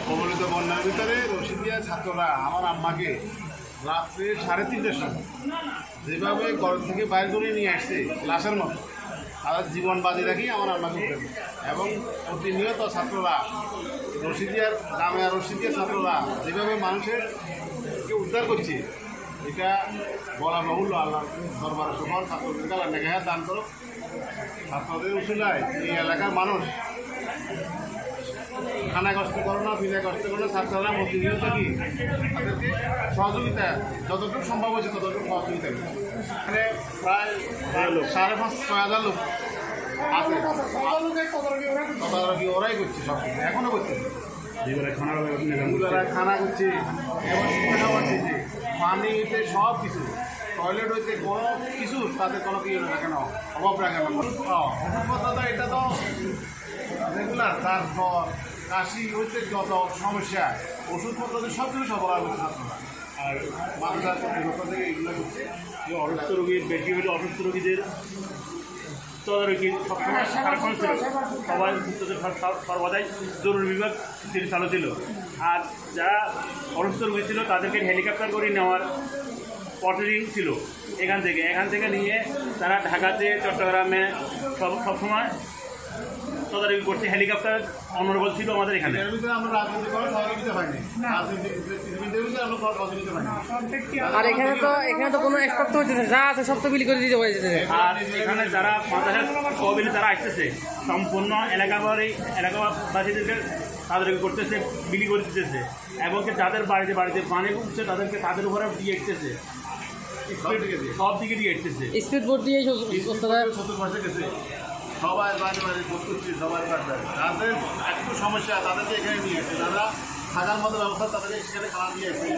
কবলিত বন্যার ভিতরে রশিদিয়া ছাত্ররা আমার আম্মাকে রাত্রে 3:30টার সময় যেভাবে ঘর থেকে বাইর করে নিয়ে আসছে লাশের মতো তারা জীবন বাজি রাখি আমার আম্মাকে উঠে এবং প্রতিনিয়ত ছাত্ররা রশিদিয়ার গ্রামে রশিদিয়া ছাত্ররা যেভাবে মানুষের উদ্ধার করছে এটা বলা বাহুল্য। আল্লাহ দরবার সকল ছাত্রদেরকে আল্লাহ নেগায় দান করো। ছাত্রদের উসুলায় এই এলাকার মানুষ খানা কষ্ট করো না, বিনা কষ্ট করো না, ছাত্ররা প্রতিনিয়ত কি তাদেরকে সহযোগিতা যতটুকু সম্ভব হয়েছে ততটুকু সহযোগিতা করছে। এখানে প্রায় 5,500-6,000 লোক আছে, তদারকি ওরাই করছে সব কিছু, এখনও করছে। খানা করছে এবং শিক্ষা পাচ্ছে যে পানি হইতে সব কিছু, টয়লেট হইতে কোনো কিছু তাদের কোনো কি রাখে না, অভাব রাখে না। ওষুধপত্রটা এটা তো রেগুলার, তারপর কাশি হইতে যত সমস্যা ওষুধপত্র সব কিছু সরবরাহ করছে ছাত্ররা। আর মানুষের কর্তৃপক্ষ থেকে এগুলো করছে যে অসুস্থ রোগীর বেশি হলে অসুস্থ রোগীদের তদারকি সবসময় সারাক্ষণ ছিল। সবাই সর্বদাই জরুরি বিভাগ চালু ছিল। আর যারা অসুস্থ রোগী ছিল তাদেরকে হেলিকপ্টার করে নেওয়ার প্রসিডিং ছিল। এখান থেকে নিয়ে তারা ঢাকাতে চট্টগ্রামে সবসময় তদারকি করছে। হেলিকপ্টার অনর্গল ছিল আমাদের এখানে। আমরা রাজনীতি করার সহযোগিতা পাইনি, আর এখানে তো কোনো এক্সপার্ট তো হচ্ছে যা আছে সব তো বিলি করে দিতে হয়েছে। আর এখানে যারা মাদ্রাসার তহবিলে তারা আসতেছে সম্পূর্ণ এলাকাবাসীদেরকে তাদেরকে করতেছে, বিলি করে দিতেছে এবং যাদের বাড়িতে পানি উঠছে তাদেরকে তাদের উপরে দিয়ে এসতেছে, সব দিকে দিয়ে এসতেছে। স্পিড বোট দিয়ে 70% গেছে। সবাই বাড়ি ভোট করছি, সবাই যাদের একটু সমস্যা তাদেরকে এখানে নিয়ে এসে, যারা থাকার মতো ব্যবস্থা তাদেরকে সেখানে খানা দিয়ে এসে